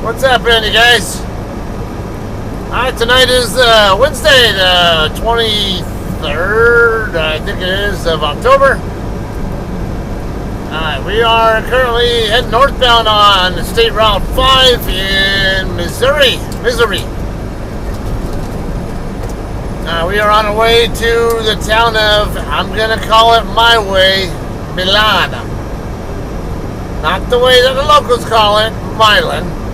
What's happening, you guys? Alright, tonight is Wednesday, the 23rd, I think it is, of October. Alright, we are currently heading northbound on State Route 5 in Missouri. We are on our way to the town of, I'm going to call it my way, Milan. Not the way that the locals call it, Milan.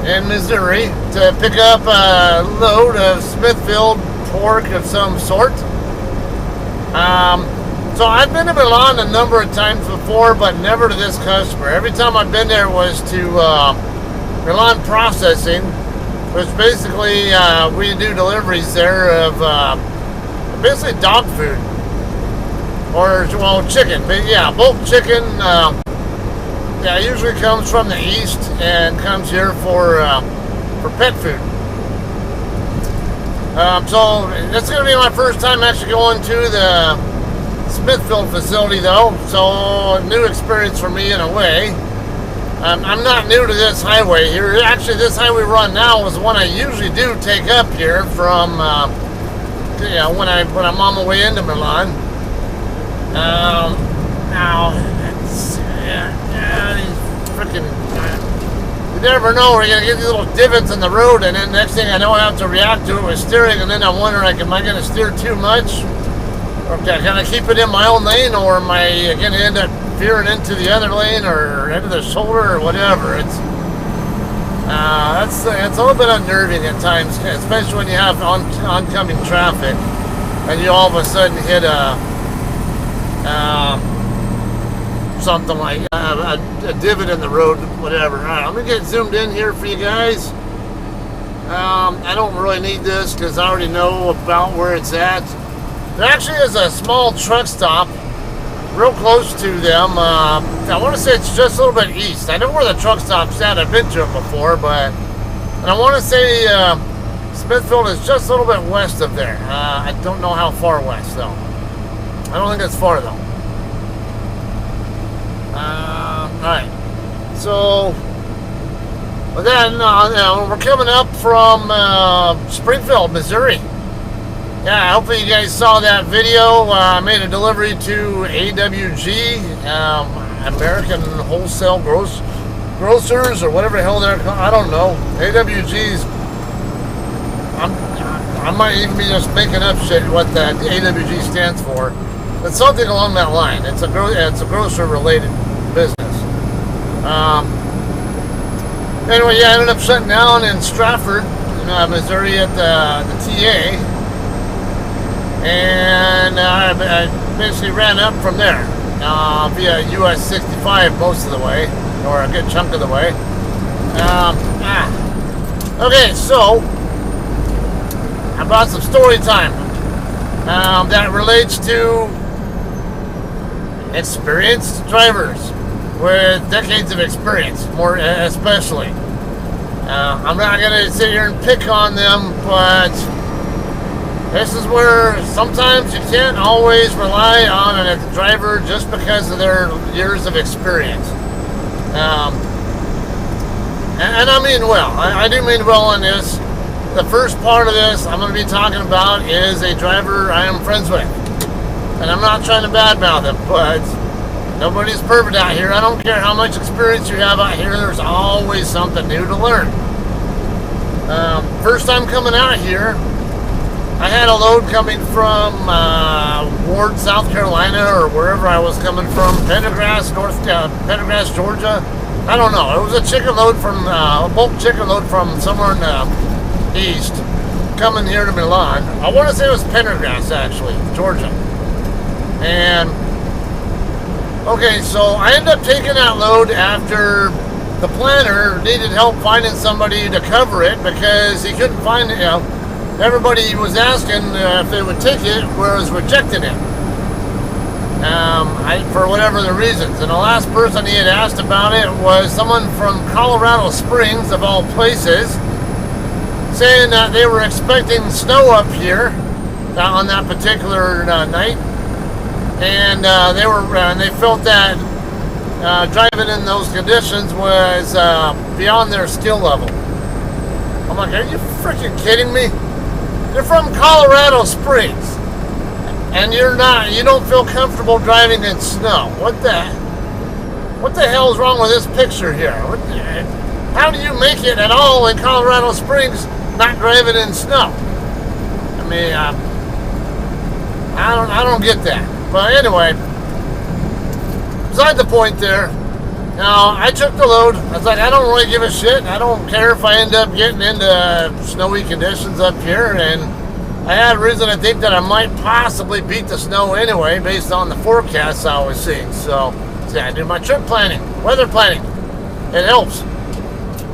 In Missouri to pick up a load of Smithfield pork of some sort. So I've been to Milan a number of times before, but never to this customer. Every time I've been there was to Milan Processing, which basically we do deliveries there of basically dog food. Or, well, chicken. But yeah, bulk chicken. It usually comes from the east and comes here for pet food. So that's going to be my first time actually going to the Smithfield facility, though. So a new experience for me in a way. I'm not new to this highway here. Actually, this highway run now is the one I usually do take up here from when I'm on my way into Milan. Now it's freaking, you never know, we're going to get these little divots in the road, and then next thing I know I have to react to it with steering, and then I'm wondering, am I going to steer too much? Or can I keep it in my own lane, or am I going to end up veering into the other lane, or into the shoulder, or whatever? It's a little bit unnerving at times, especially when you have oncoming traffic, and you all of a sudden hit something like a divot in the road, whatever. Alright, I'm going to get zoomed in here for you guys. I don't really need this because I already know about where it's at. There actually is a small truck stop real close to them. I want to say it's just a little bit east. I know where the truck stop's at. I've been to it before, and I want to say Smithfield is just a little bit west of there. I don't know how far west, though. I don't think it's far, though. Alright, so then we're coming up from Springfield, Missouri. Yeah, hopefully you guys saw that video. I made a delivery to AWG, American Wholesale Grocers, or whatever the hell they're called. I don't know. AWG's, I might even be just making up shit what that AWG stands for. But something along that line. It's a grocer-related business. Anyway, yeah, I ended up shutting down in Stratford, Missouri at the TA. And I basically ran up from there via US 65 most of the way, or a good chunk of the way. Okay, so I brought some story time that relates to experienced drivers with decades of experience, more especially. I'm not going to sit here and pick on them, but this is where sometimes you can't always rely on a driver just because of their years of experience. And I mean well. I do mean well in this. The first part of this I'm going to be talking about is a driver I am friends with. And I'm not trying to badmouth him, but nobody's perfect out here. I don't care how much experience you have out here, there's always something new to learn. First time coming out here, I had a load coming from Ward, South Carolina, or wherever I was coming from, Pendergrass, Pendergrass, Georgia. I don't know. It was a chicken load from, a bulk chicken load from somewhere in the east, coming here to Milan. I want to say it was Pendergrass, actually, Georgia. And okay, so I ended up taking that load after the planner needed help finding somebody to cover it because he couldn't find it. Everybody was asking if they would take it, whereas rejecting it. For whatever the reasons. And the last person he had asked about it was someone from Colorado Springs, of all places, saying that they were expecting snow up here on that particular night. And they felt that driving in those conditions was beyond their skill level. I'm like, are you freaking kidding me? You're from Colorado Springs, and you don't feel comfortable driving in snow. What the hell is wrong with this picture here? How do you make it at all in Colorado Springs not driving in snow? I mean, I don't get that. But anyway, beside the point there. Now, I took the load. I was like, I don't really give a shit. I don't care if I end up getting into snowy conditions up here. And I had reason to think that I might possibly beat the snow anyway, based on the forecasts I was seeing. So I do my trip planning, weather planning. It helps.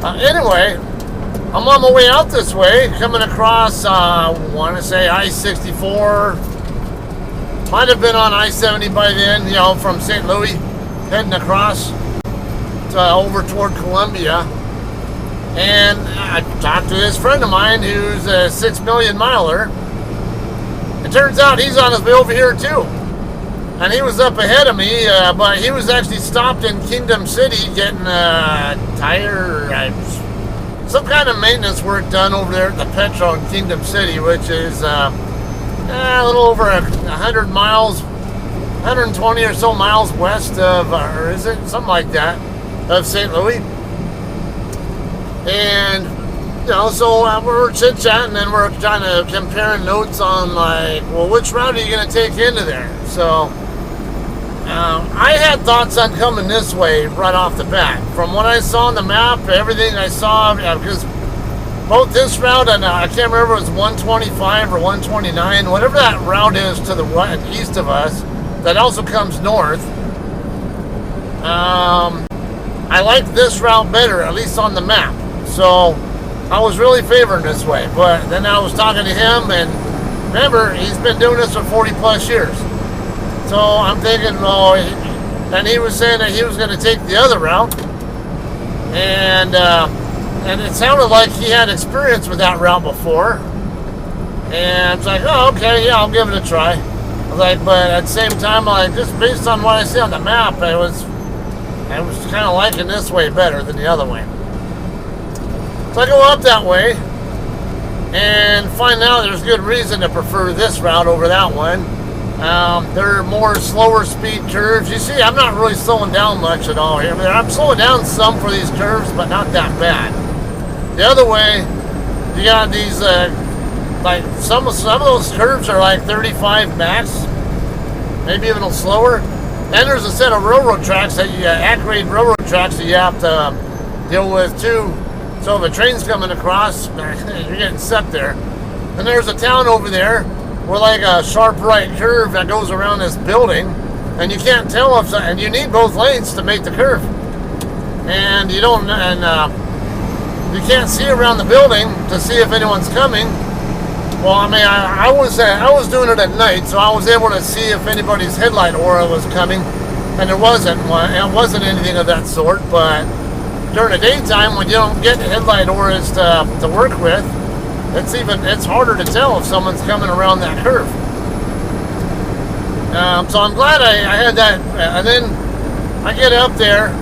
Anyway, I'm on my way out this way, coming across, I want to say I-64. Might have been on I-70 by then, from St. Louis, heading across over toward Columbia. And I talked to this friend of mine who's a 6 million miler. It turns out he's on his way over here too. And he was up ahead of me, but he was actually stopped in Kingdom City getting some kind of maintenance work done over there at the Petro in Kingdom City, which is a little over 100 miles, 120 or so miles west of, or is it? Something like that, of St. Louis. And, so we're chit-chatting and we're trying to compare notes on, like, well, which route are you going to take into there? So I had thoughts on coming this way right off the bat. From what I saw on the map, everything I saw, because both this route and I can't remember if it was 125 or 129, whatever that route is to the east of us, that also comes north. I like this route better, at least on the map. So I was really favoring this way. But then I was talking to him, and remember, he's been doing this for 40 plus years. So I'm thinking, and he was saying that he was going to take the other route, and it sounded like he had experience with that route before. And it's like, oh, okay, yeah, I'll give it a try. I was like, but at the same time, just based on what I see on the map, I was kind of liking this way better than the other way. So I go up that way and find out there's good reason to prefer this route over that one. There are more slower speed curves. You see, I'm not really slowing down much at all here. I mean, I'm slowing down some for these curves, but not that bad. The other way, you got these, some of those curves are like 35 max, maybe even a little slower. And there's a set of railroad tracks at-grade railroad tracks that you have to deal with too. So if a train's coming across, you're getting set there. And there's a town over there where like a sharp right curve that goes around this building, and you can't tell and you need both lanes to make the curve. And you can't see around the building to see if anyone's coming. Well, I mean, I was doing it at night, so I was able to see if anybody's headlight aura was coming, and it wasn't anything of that sort. But during the daytime, when you don't get headlight auras to work with, it's harder to tell if someone's coming around that curve. So I'm glad I had that. And then I get up there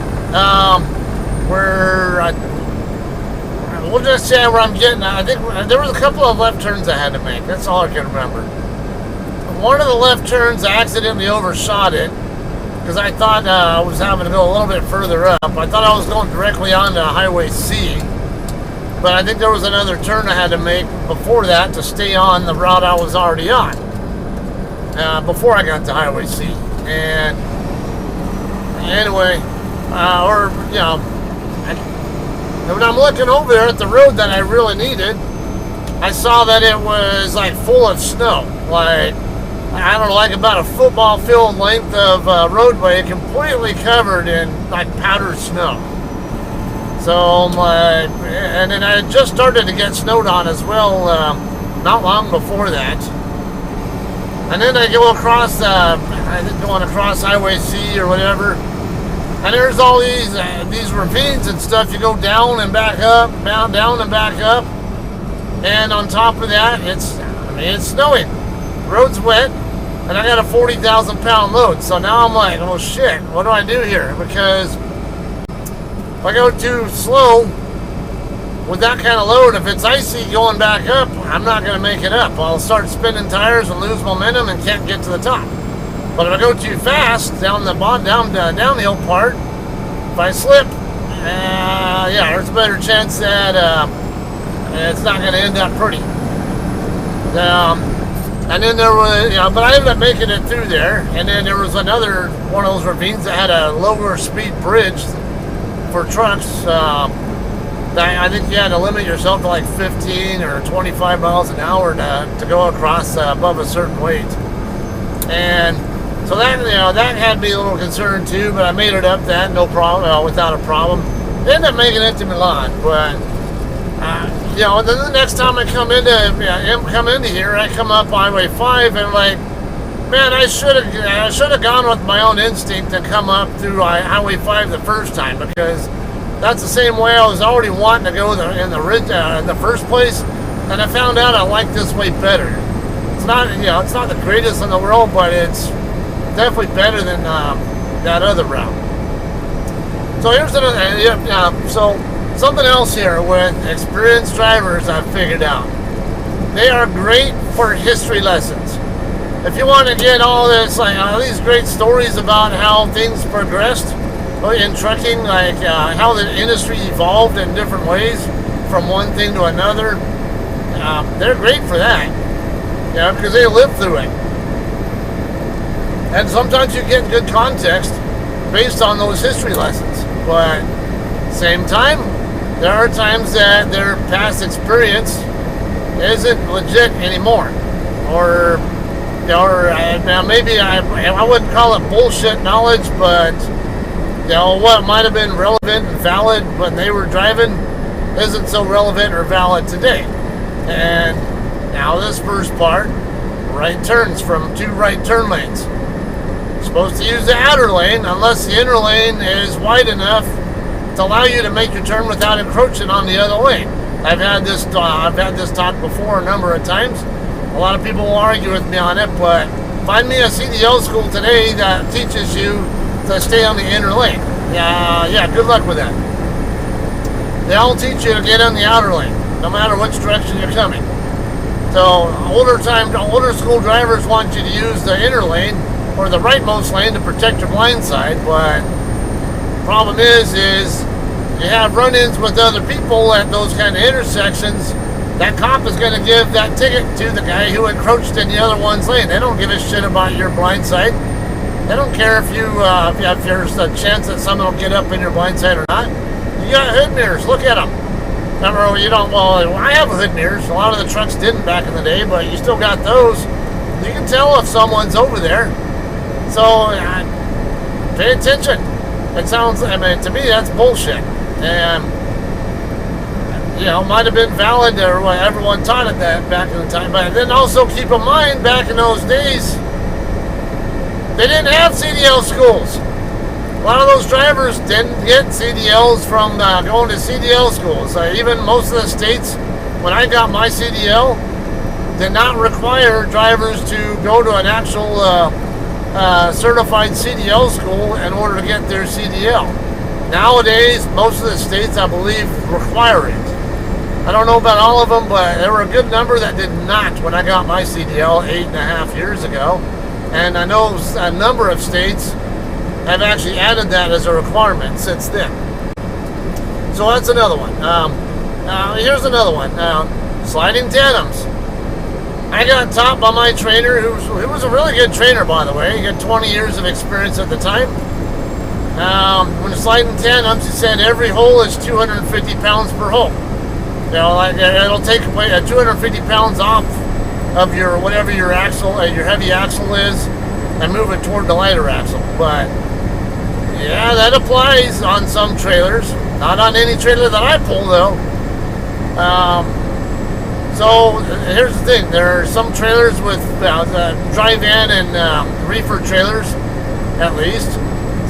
we'll just say where I'm getting. I think there was a couple of left turns I had to make. That's all I can remember. One of the left turns, I accidentally overshot it because I thought I was having to go a little bit further up. I thought I was going directly onto Highway C. But I think there was another turn I had to make before that to stay on the route I was already on before I got to Highway C. And anyway, when I'm looking over there at the road that I really needed, I saw that it was like full of snow. Like, I don't know, like about a football field length of roadway completely covered in like powdered snow. So, and then I had just started to get snowed on as well, not long before that. And then I go across, going across Highway C or whatever, and there's all these ravines and stuff. You go down and back up, down and back up, and on top of that, it's snowing. The road's wet, and I got a 40,000 pound load. So now I'm like, oh shit, what do I do here? Because if I go too slow with that kind of load, if it's icy going back up, I'm not going to make it up. I'll start spinning tires and lose momentum and can't get to the top. But if I go too fast down the downhill part, if I slip, yeah, there's a better chance that it's not going to end up pretty. And then there was, but I ended up making it through there. And then there was another one of those ravines that had a lower speed bridge for trucks. I think you had to limit yourself to like 15 or 25 miles an hour to go across above a certain weight. And so that that had me a little concerned too, but I made it up that no problem, without a problem. Ended up making it to Milan, but then the next time I come into here, I come up Highway 5 and like, man, I should have gone with my own instinct and come up through Highway 5 the first time, because that's the same way I was already wanting to go in the first place, and I found out I like this way better. It's not it's not the greatest in the world, but it's definitely better than that other route. So here's another. So something else here with experienced drivers I've figured out. They are great for history lessons. If you want to get all this, like all these great stories about how things progressed in trucking, like how the industry evolved in different ways from one thing to another, they're great for that. Because they lived through it. And sometimes you get good context based on those history lessons. But same time, there are times that their past experience isn't legit anymore. Or maybe I wouldn't call it bullshit knowledge, but what might have been relevant and valid when they were driving isn't so relevant or valid today. And now this first part, right turns from 2 right turn lanes. Supposed to use the outer lane unless the inner lane is wide enough to allow you to make your turn without encroaching on the other lane. I've had this talk before a number of times. A lot of people will argue with me on it, but find me a CDL school today that teaches you to stay on the inner lane. Yeah, good luck with that. They all teach you to get on the outer lane, no matter which direction you're coming. So older school drivers want you to use the inner lane or the rightmost lane to protect your blind side, but the problem is you have run-ins with other people at those kind of intersections. That cop is going to give that ticket to the guy who encroached in the other one's lane. They don't give a shit about your blind side. They don't care if there's a chance that someone will get up in your blind side or not. You got hood mirrors. Look at them. Remember, you don't. Well, I have hood mirrors. A lot of the trucks didn't back in the day, but you still got those. You can tell if someone's over there. So pay attention. It sounds. To me, that's bullshit. And might have been valid or what everyone taught it that back in the time. But then also keep in mind, back in those days, they didn't have CDL schools. A lot of those drivers didn't get CDLs from going to CDL schools. Even most of the states, when I got my CDL, did not require drivers to go to an actual certified CDL school in order to get their CDL. Nowadays, most of the states, I believe, require it. I don't know about all of them, but there were a good number that did not when I got my CDL 8.5 years ago. And I know a number of states have actually added that as a requirement since then. So that's another one. Here's another one. Sliding tandems. I got taught by my trainer, who was a really good trainer, by the way. He had 20 years of experience at the time. When sliding tandems, he said every hole is 250 pounds per hole. It'll take away 250 pounds off of your whatever your axle, your heavy axle is, and move it toward the lighter axle. But yeah, that applies on some trailers. Not on any trailer that I pull, though. So here's the thing: there are some trailers with drive-in and reefer trailers, at least.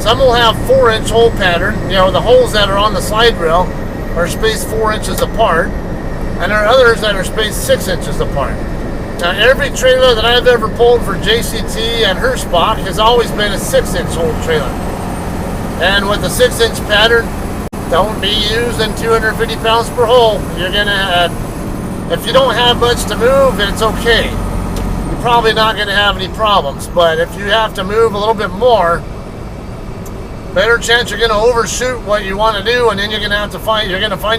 Some will have 4-inch hole pattern. The holes that are on the slide rail are spaced 4 inches apart, and there are others that are spaced 6 inches apart. Now, every trailer that I've ever pulled for JCT and Hirschbach has always been a 6-inch hole trailer. And with a 6-inch pattern, don't be using 250 pounds per hole. You're gonna, if you don't have much to move, it's okay. You're probably not gonna have any problems. But if you have to move a little bit more, better chance you're gonna overshoot what you want to do, and then you're gonna find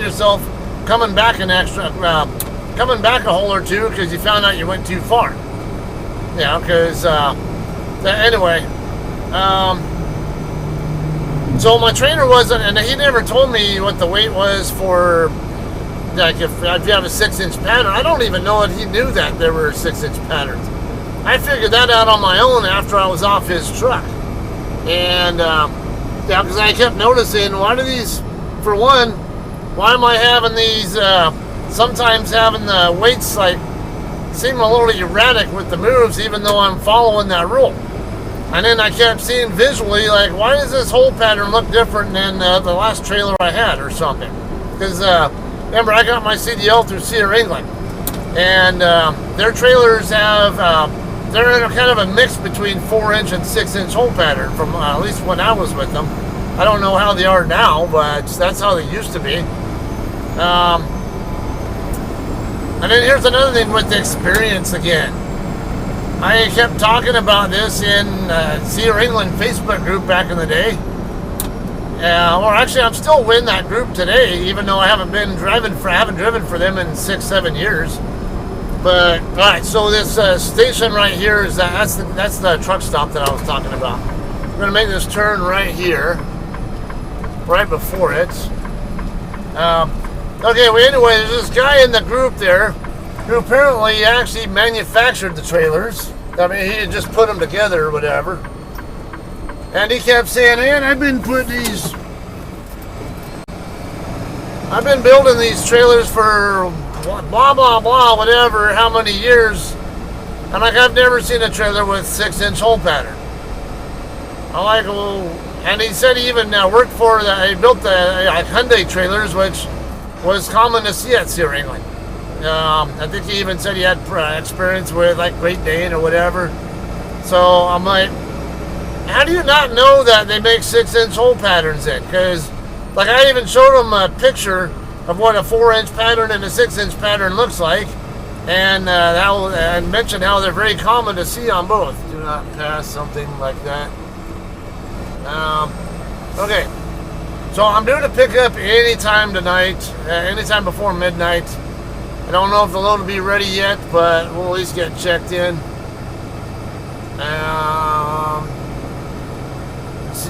yourself coming back a hole or two because you found out you went too far. Yeah, because anyway, so my trainer wasn't, and he never told me what the weight was for, like if you have a 6-inch pattern. I don't even know that he knew that there were 6-inch patterns. I figured that out on my own after I was off his truck, and yeah, because I kept noticing, why do these, for one, why am I having these, sometimes having the weights like seem a little erratic with the moves, even though I'm following that rule. And then I kept seeing visually, like, why does this hole pattern look different than the last trailer I had or something? Because remember, I got my CDL through Cedar, England, and their trailers have they're kind of a mix between 4-inch and 6-inch hole pattern from at least when I was with them. I don't know how they are now, but that's how they used to be. And then here's another thing with the experience again. I kept talking about this in Cedar England Facebook group back in the day. Or actually, I'm still in that group today, even though I haven't driven for them in 6-7 years. But all right, so this station right here is that's the truck stop that I was talking about. We're gonna make this turn right here, right before it. Okay, well, anyway, there's this guy in the group there who apparently actually manufactured the trailers. I mean, he had just put them together or whatever. And he kept saying, man, I've been building these trailers for blah, blah, blah, whatever, how many years. And like, I've never seen a trailer with 6-inch hole pattern. I'm like, well, and he said he even worked for, he built the Hyundai trailers, which was common to see at Cedar England. I think he even said he had experience with like Great Dane or whatever. So I'm like, how do you not know that they make 6-inch hole patterns in? Because like I even showed him a picture of what a 4-inch pattern and a 6-inch pattern looks like, and and mentioned how they're very common to see on both. Do not pass, something like that. Okay. So I'm due to pick up anytime tonight, anytime before midnight. I don't know if the load will be ready yet, but we'll at least get checked in.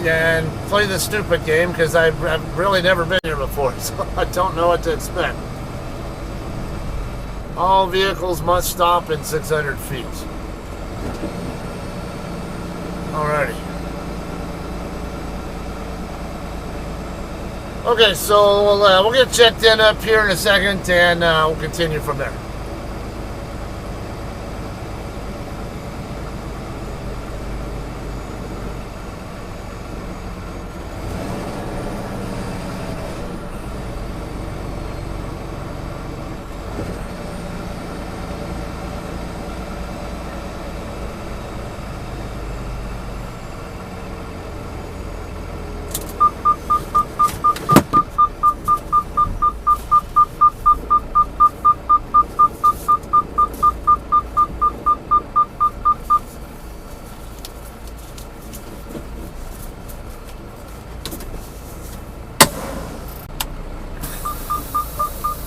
And play the stupid game because I've really never been here before, so I don't know what to expect. All vehicles must stop in 600 feet. Alrighty. Okay, so we'll get checked in up here in a second, and we'll continue from there.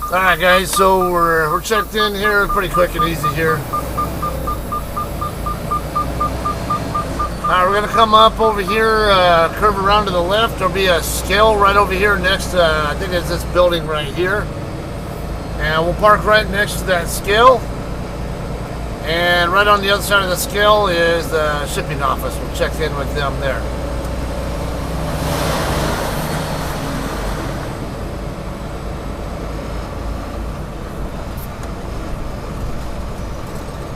Alright guys, so we're checked in here, pretty quick and easy here. Alright, we're going to come up over here, curve around to the left. There'll be a scale right over here next to, I think it's this building right here. And we'll park right next to that scale. And right on the other side of the scale is the shipping office. We'll check in with them there.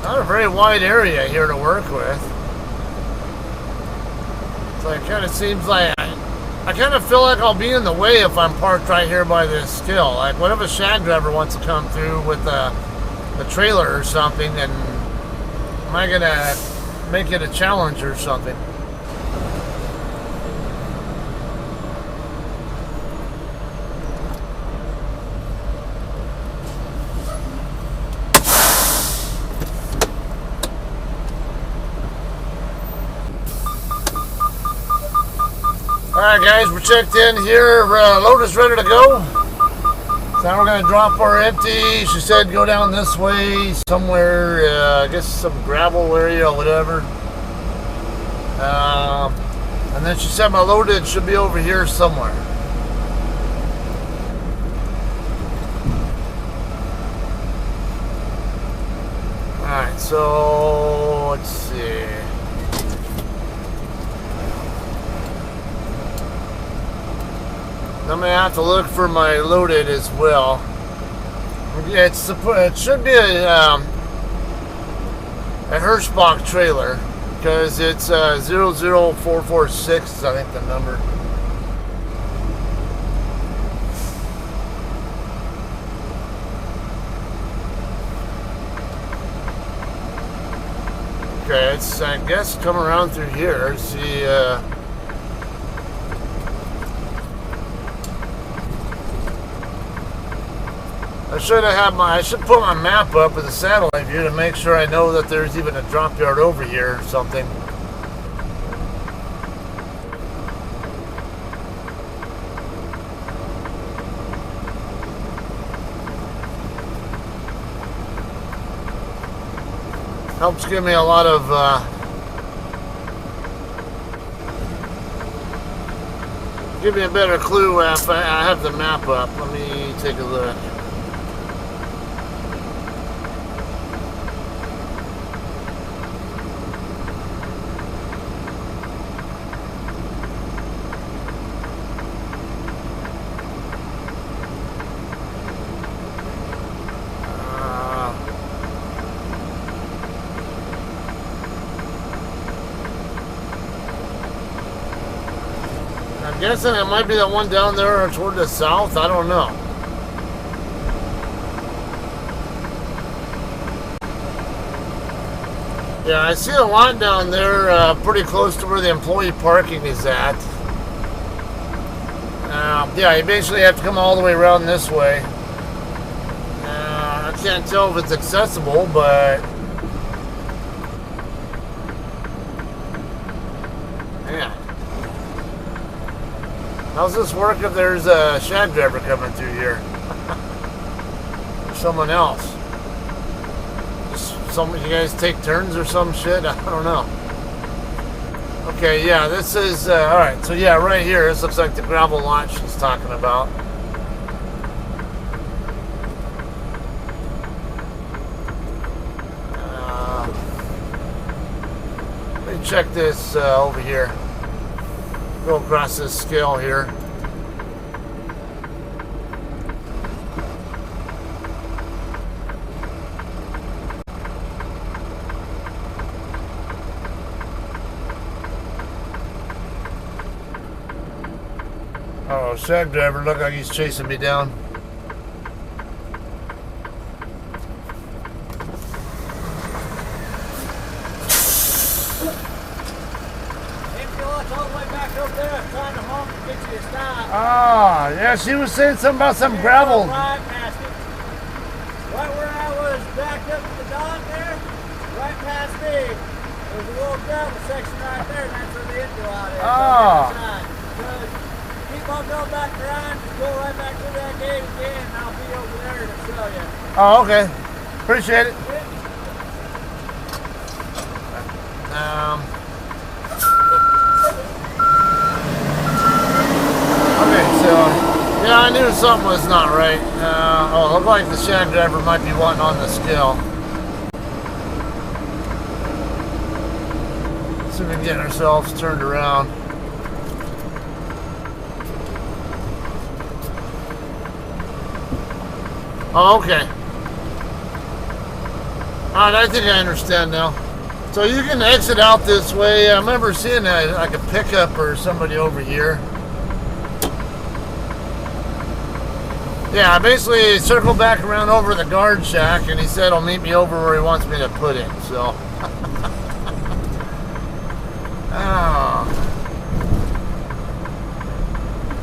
Not a very wide area here to work with. So it kind of seems like I kind of feel like I'll be in the way if I'm parked right here by this scale. Like what if a shag driver wants to come through with the trailer or something, and Am I gonna make it a challenge or something? Alright guys, we're checked in here. Load is ready to go. So now we're going to drop our empty. She said go down this way somewhere, I guess some gravel area or whatever. And then she said my loaded should be over here somewhere. Alright, so let's see. I'm gonna have to look for my loaded as well. It should be a Hirschbach trailer because it's 00446 is I think the number. Okay, it's I guess coming around through here. See. I should put my map up with a satellite view to make sure I know that there's even a drop yard over here or something. Helps give me a lot of give me a better clue if I have the map up. Let me take a look. I'm guessing it might be the one down there toward the south. I don't know. Yeah, I see a lot down there pretty close to where the employee parking is at. Yeah, you basically have to come all the way around this way. I can't tell if it's accessible, but... yeah. How's this work if there's a shag driver coming through here? Or someone else? You guys take turns or some shit? I don't know. Okay, yeah, this is... alright, so yeah, right here, this looks like the gravel lot she's talking about. Let me check this over here. Go across this scale here. Oh, shag driver, look like he's chasing me down. Ah, yeah, she was saying something about some gravel. Right past it. Right where I was backed up to the dock there, right past me, there's a little gravel section right there, and that's where the end lot is. Oh. Keep on going back around, just go right back through that gate again, and I'll be over there to show you. Oh, okay. Appreciate it. Okay, so yeah, I knew something was not right. Oh, it looked like the shag driver might be wanting on the scale. Let's see if we can get ourselves turned around. Oh, okay. Alright, I think I understand now. So you can exit out this way. I remember seeing like a pickup or somebody over here. Yeah, I basically circled back around over the guard shack, and he said he'll meet me over where he wants me to put it. So, oh.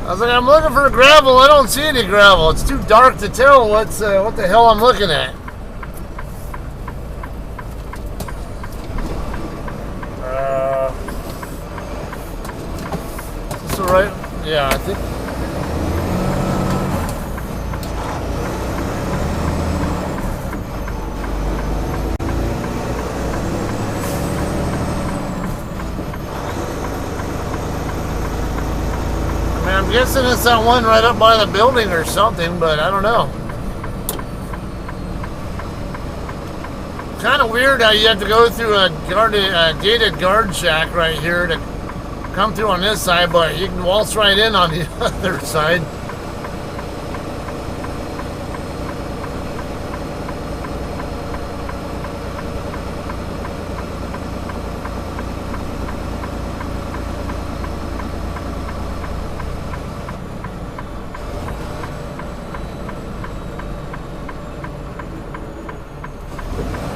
I was like, I'm looking for gravel. I don't see any gravel. It's too dark to tell what the hell I'm looking at. Is this right? Yeah, I think. I'm guessing it's that one right up by the building or something, but I don't know. Kind of weird how you have to go through a gated guard shack right here to come through on this side, but you can waltz right in on the other side.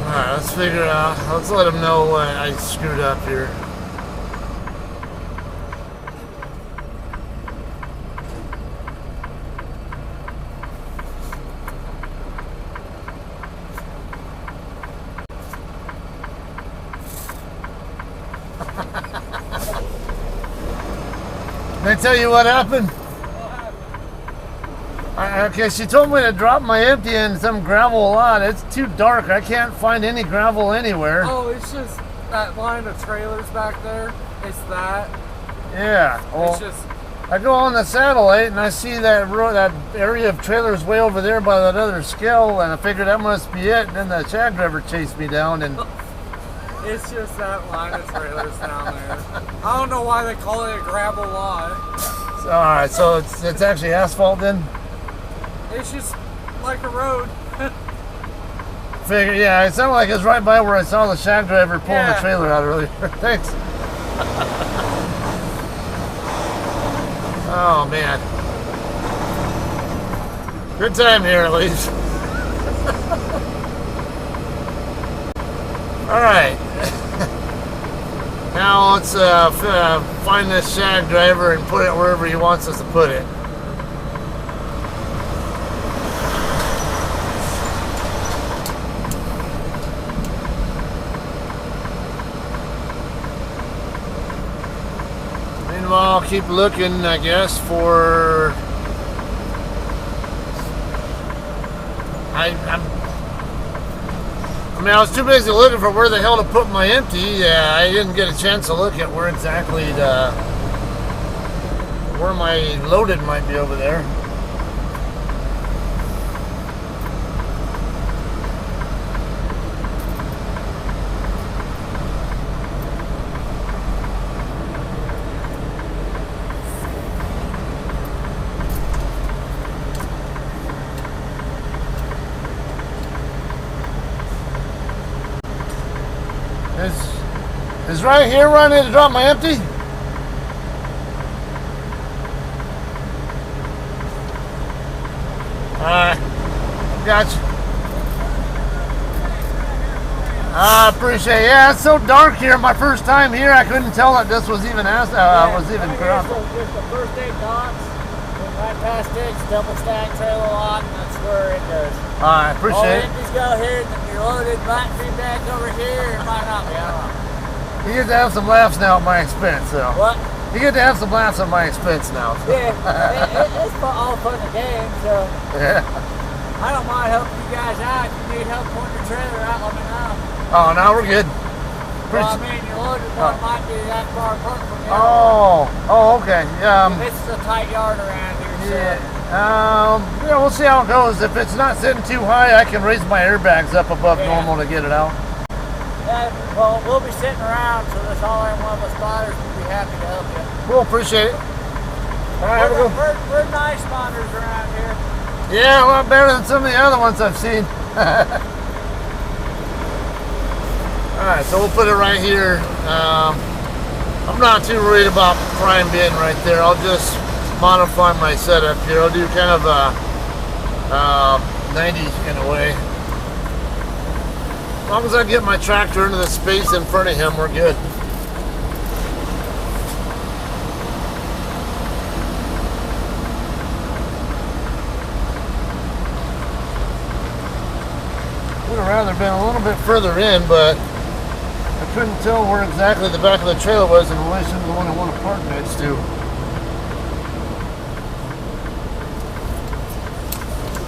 Alright, let's figure it out. Let's let him know what I screwed up here. Did I tell you what happened? Okay, she told me to drop my empty in some gravel lot. It's too dark. I can't find any gravel anywhere. Oh, it's just that line of trailers back there. It's that. Yeah. Well, it's just. I go on the satellite and I see that that area of trailers way over there by that other scale, and I figured that must be it. And then the shack driver chased me down, and it's just that line of trailers down there. I don't know why they call it a gravel lot. All right, so it's actually asphalt then. It's just like a road. Figure, yeah, it sounded like it was right by where I saw the shack driver pulling the trailer out earlier. Thanks. Oh man, good time here at least. All right, now let's find this shack driver and put it wherever he wants us to put it. I'll keep looking, I guess, for I mean, I was too busy looking for where the hell to put my empty. I didn't get a chance to look at where exactly where my loaded might be over there. Is right here where I need to drop my empty? Gotcha. I appreciate it. Yeah, it's so dark here. My first time here, I couldn't tell that this was even was even gravel. Just the first 8 docks. Right past it, it's double stack trailer lot, and that's where it goes. I appreciate it. All empties go here, and then you're loaded might be back over here, it might not be. I don't know. You get to have some laughs now at my expense, so. What? You get to have some laughs at my expense now. So. Yeah, it's all fun and games, so. Yeah. I don't mind helping you guys out. If you need help pulling your trailer out, let me know. Oh, no, we're good. Well, I mean, your loaded one might be that far apart from you. Oh, okay. It's a tight yard around here, so. Yeah, we'll see how it goes. If it's not sitting too high, I can raise my airbags up above normal to get it out. Well, we'll be sitting around, so that's all I want of us spotters. We'll be happy to help you. Cool, appreciate it. All right, we're nice spotters around here. Yeah, a lot better than some of the other ones I've seen. All right, so we'll put it right here. I'm not too worried about prime bin right there. I'll just modify my setup here. I'll do kind of a 90 in a way. As long as I get my tractor into the space in front of him, we're good. Would have rather been a little bit further in, but I couldn't tell where exactly the back of the trailer was in relation to the one I want to park next to.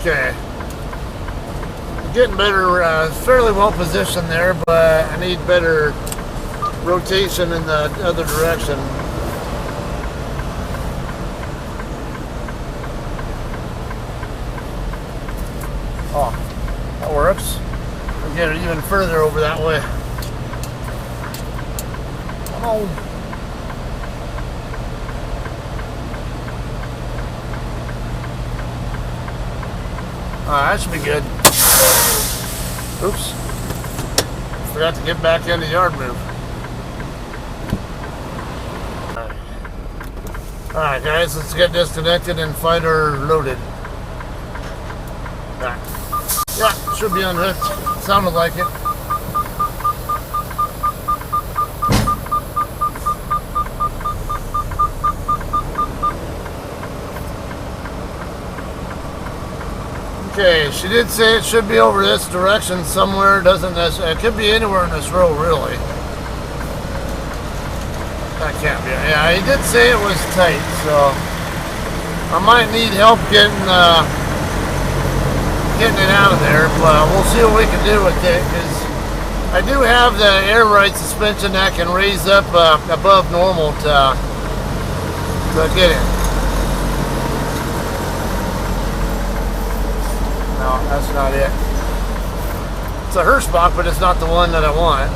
Okay. Getting better, fairly well positioned there, but I need better rotation in the other direction. Oh, that works. We'll get it even further over that way. Come on. That should be good. Oops. Forgot to get back in the yard move. Alright guys, let's get disconnected and find her loaded. Alright. Yeah, should be unhooked. Sounded like it. Okay, she did say it should be over this direction somewhere. Doesn't necessarily, it could be anywhere in this row, really. That can't be. Yeah, he did say it was tight, so I might need help getting it out of there, but we'll see what we can do with it, because I do have the air ride suspension that can raise up above normal to get it. No, that's not it. It's a Hirschbach, but it's not the one that I want.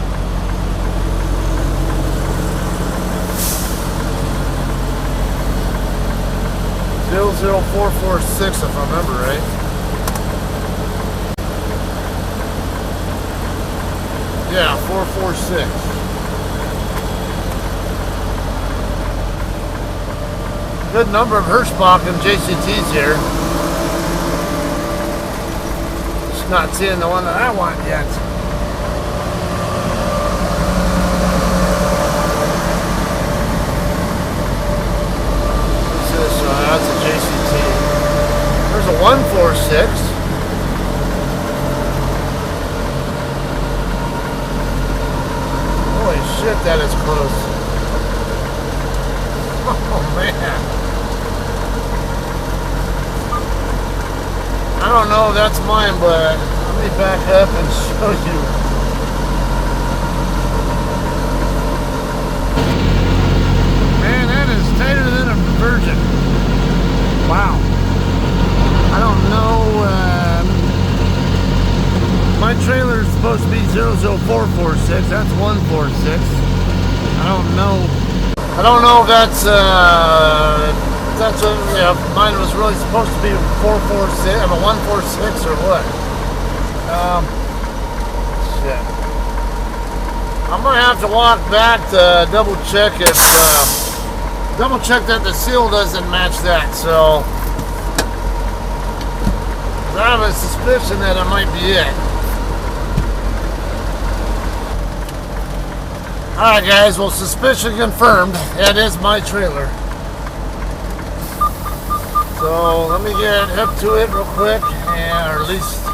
.00446, if I remember right. Yeah, 446. Good number of Hirschbach and JCTs here. Just not seeing the one that I want yet. What's this one? That's a JCT. There's a 146. Holy shit, that is close. Oh man. I don't know if that's mine, but let me back up and show you. Man, that is tighter than a virgin. Wow. I don't know. My trailer is supposed to be 00446. That's 146. I don't know. I don't know if that's yeah, mine was really supposed to be 446, I'm a 146 or what? Shit. I'm gonna have to walk back to double check if that the seal doesn't match that. So I have a suspicion that it might be it. Alright guys, well, suspicion confirmed. That is my trailer. So let me get up to it real quick, or at least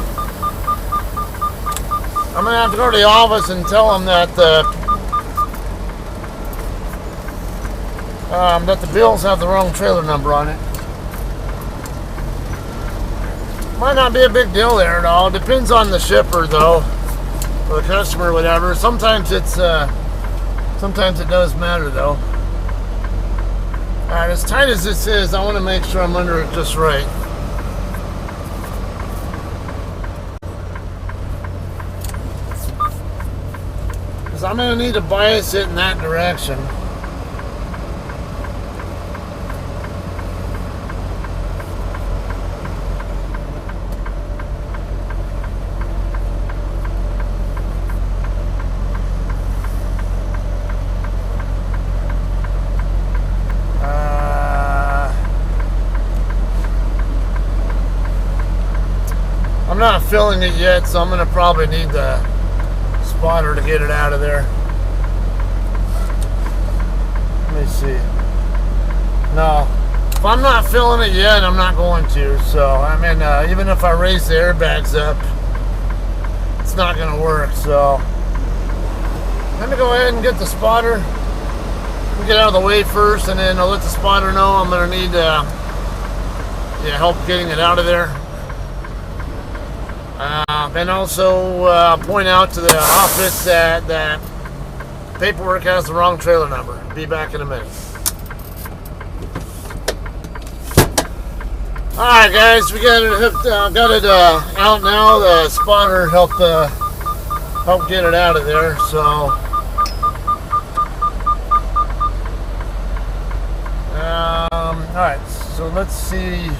I'm gonna have to go to the office and tell them that the bills have the wrong trailer number on it. Might not be a big deal there at all. Depends on the shipper though, or the customer, or whatever. Sometimes it's sometimes it does matter though. Alright, as tight as this is, I want to make sure I'm under it just right. Because I'm going to need to bias it in that direction. I'm not filling it yet, so I'm gonna probably need the spotter to get it out of there. Let me see. No, if I'm not filling it yet, I'm not going to. So I mean, even if I raise the airbags up, it's not gonna work. So let me go ahead and get the spotter. We'll get out of the way first, and then I'll let the spotter know I'm gonna need help getting it out of there. And also point out to the office that that paperwork has the wrong trailer number. Be back in a minute. Alright guys, we got it hooked, got it out now. The spotter helped get it out of there. So alright, so let's see.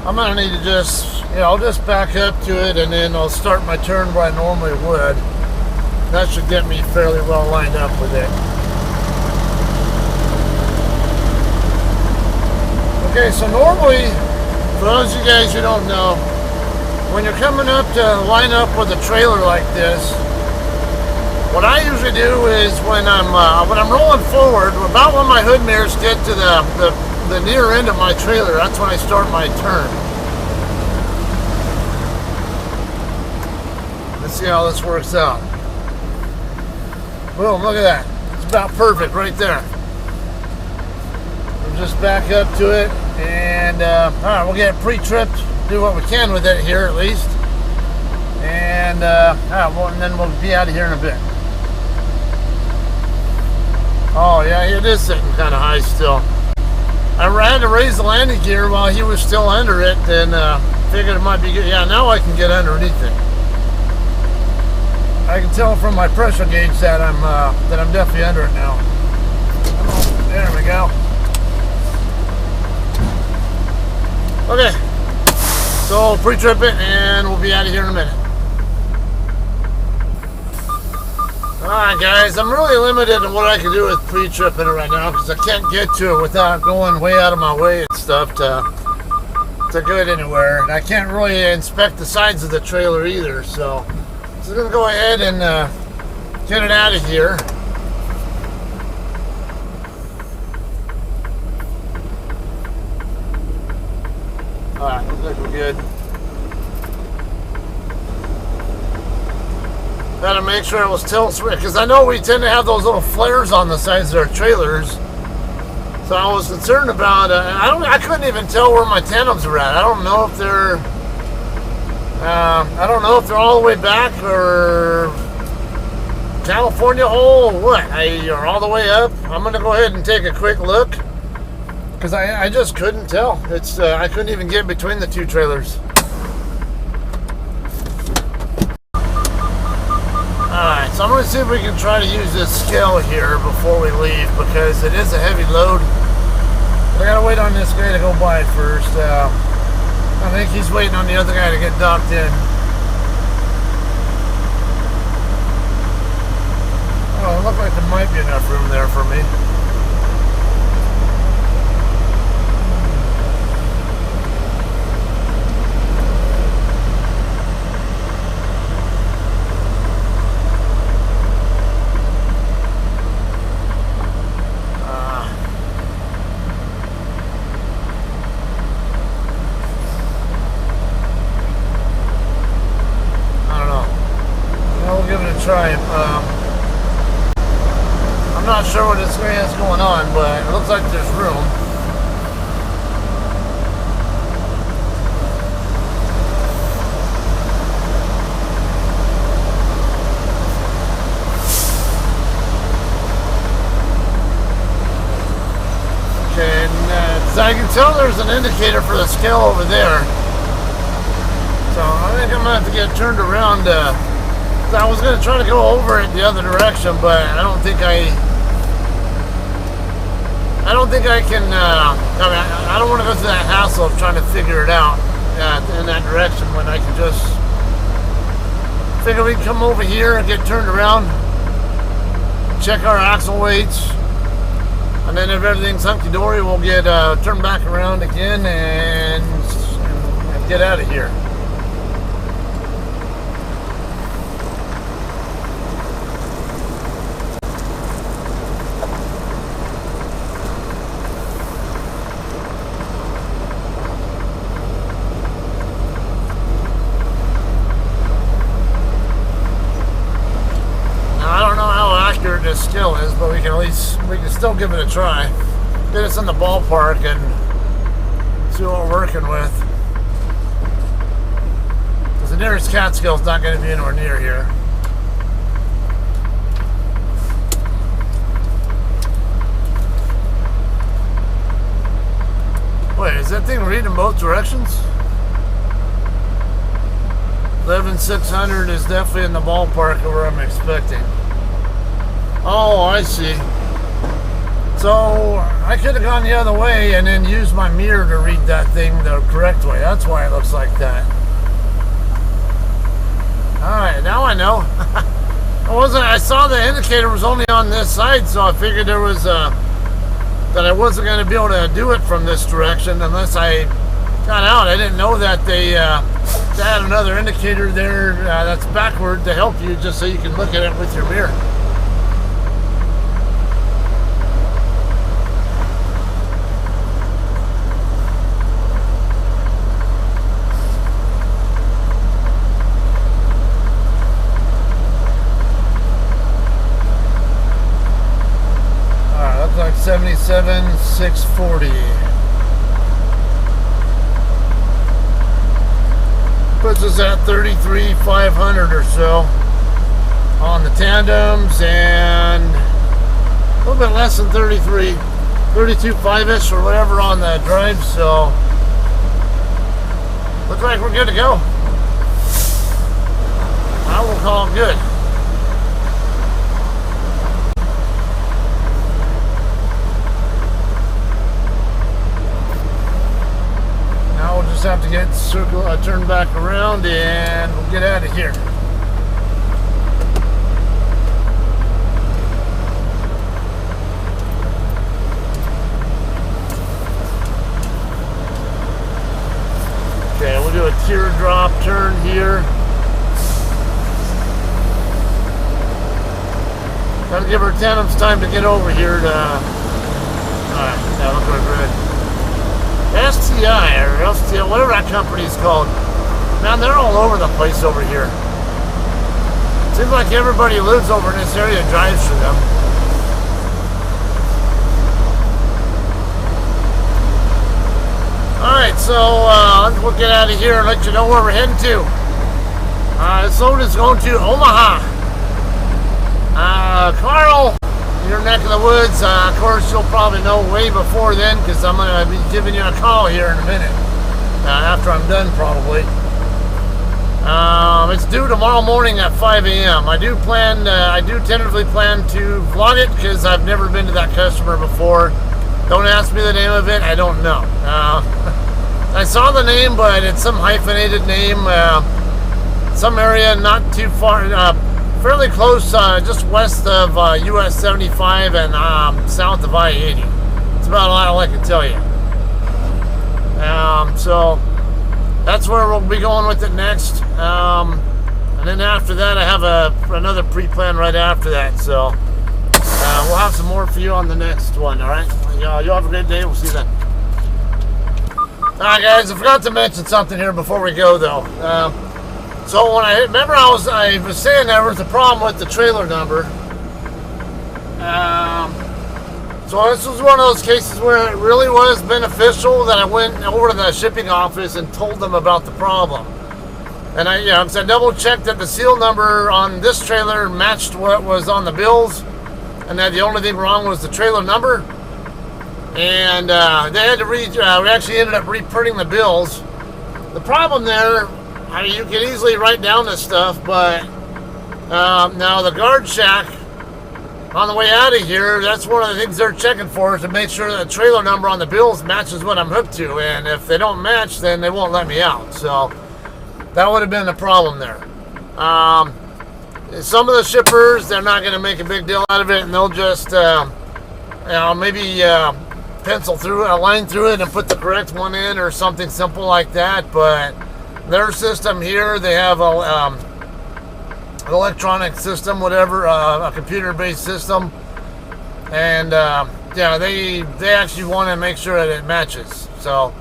I'm gonna need to just, I'll just back up to it, and then I'll start my turn where I normally would. That should get me fairly well lined up with it. Okay, so normally, for those of you guys who don't know, when you're coming up to line up with a trailer like this, what I usually do is when I'm rolling forward, about when my hood mirrors get to the near end of my trailer, that's when I start my turn. Let's see how this works out. Boom, look at that. It's about perfect right there. We'll just back up to it, and alright, we'll get it pre-tripped, do what we can with it here at least. And and then we'll be out of here in a bit. Oh yeah, it is sitting kind of high still. I had to raise the landing gear while he was still under it, and figured it might be good. Yeah, now I can get underneath it. I can tell from my pressure gauge that I'm definitely under it now. There we go. Okay, so pre-trip it, and we'll be out of here in a minute. Alright guys, I'm really limited in what I can do with pre-tripping it right now, because I can't get to it without going way out of my way and stuff to go anywhere. And I can't really inspect the sides of the trailer either, so I'm going to go ahead and get it out of here. Alright, looks like we're good. Gotta make sure it was tilt switch, because I know we tend to have those little flares on the sides of our trailers. So I was concerned about. I couldn't even tell where my tandems were at. I don't know if they're. I don't know if they're all the way back or California hole or what. Or all the way up. I'm gonna go ahead and take a quick look, because I just couldn't tell. It's I couldn't even get between the two trailers. Alright, so I'm going to see if we can try to use this scale here before we leave, because it is a heavy load. I gotta wait on this guy to go by first. I think he's waiting on the other guy to get docked in. Oh, it looks like there might be enough room there for me. Try. I'm not sure what this guy has going on, but it looks like there's room. Okay, and so I can tell there's an indicator for the scale over there. So I think I'm gonna have to get turned around. I was going to try to go over it the other direction, but I don't think I can, I don't want to go through that hassle of trying to figure it out in that direction when I can just figure we can come over here and get turned around, check our axle weights, and then if everything's hunky-dory, we'll get turned back around again and get out of here. skill is, but we can still give it a try. Get us in the ballpark and see what we're working with. Because the nearest Catskill is not going to be anywhere near here. Wait, is that thing reading both directions? 11,600 is definitely in the ballpark of where I'm expecting. Oh, I see. So I could have gone the other way and then used my mirror to read that thing the correct way. That's why it looks like that. Alright, now I know. I saw the indicator was only on this side, so I figured there was that I wasn't going to be able to do it from this direction unless I got out. I didn't know that they had another indicator there that's backward to help you, just so you can look at it with your mirror. Alright, looks like 77,640. Puts us at 33,500 or so on the tandems, and a little bit less than 33, 32.5-ish or whatever on the drive. So looks like we're good to go. I will call it good. Just have to get turn back around, and we'll get out of here. Okay, we'll do a teardrop turn here. Gotta give our tandems time to get over here to alright, that looks really good. STI or STI, whatever that company's called. Man, they're all over the place over here. Seems like everybody who lives over in this area drives for them. Alright, so we'll get out of here and let you know where we're heading to. This load is going to Omaha. Carl, your neck of the woods, of course you'll probably know way before then, because I'm going to be giving you a call here in a minute, after I'm done probably. It's due tomorrow morning at 5 a.m. I do tentatively plan to vlog it, because I've never been to that customer before. Don't ask me the name of it, I don't know. I saw the name, but it's some hyphenated name, some area not too far, fairly close, just west of US 75 and south of I-80. It's about all I can tell you. So that's where we'll be going with it next. And then after that, I have another pre-plan right after that. So we'll have some more for you on the next one. All right. You'll have a great day. We'll see you then. All right, guys. I forgot to mention something here before we go, though. So when I was saying there was a problem with the trailer number. So this was one of those cases where it really was beneficial that I went over to the shipping office and told them about the problem. And I double checked that the seal number on this trailer matched what was on the bills, and that the only thing wrong was the trailer number. And they had to we actually ended up reprinting the bills. The problem there, you can easily write down this stuff, but now the guard shack on the way out of here, that's one of the things they're checking for, is to make sure that the trailer number on the bills matches what I'm hooked to, and if they don't match, then they won't let me out. So that would have been the problem there. Some of the shippers, they're not going to make a big deal out of it, and they'll just maybe pencil through it, a line through it, and put the correct one in or something simple like that. But their system here, they have an electronic system, whatever, a computer-based system, and they actually want to make sure that it matches. So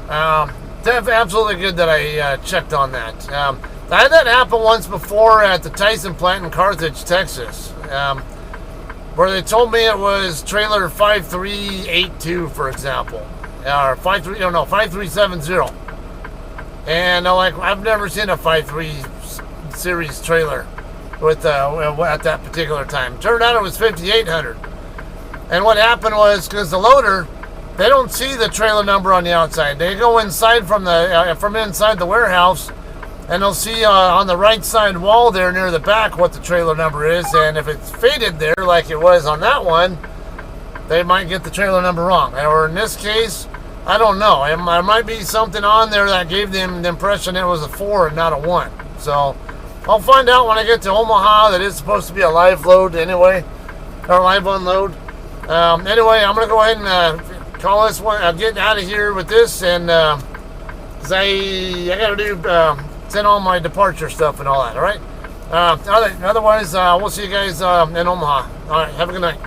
absolutely good that I checked on that. I had that happen once before at the Tyson plant in Carthage, Texas. where they told me it was trailer 5382, for example, or 5370. And I'm like, I've never seen a 53 series trailer with at that particular time. Turned out it was 5800. And what happened was, because the loader, they don't see the trailer number on the outside. They go inside from inside the warehouse, and they'll see on the right side wall there near the back what the trailer number is. And if it's faded there like it was on that one, they might get the trailer number wrong. Or in this case, I don't know. There might be something on there that gave them the impression it was a 4 and not a 1. So I'll find out when I get to Omaha that it's supposed to be a live load anyway, or live unload. Anyway, I'm going to go ahead and call this one. I'll get out of here with this, and because I got to do send all my departure stuff and all that. All right. Otherwise, we'll see you guys in Omaha. All right. Have a good night.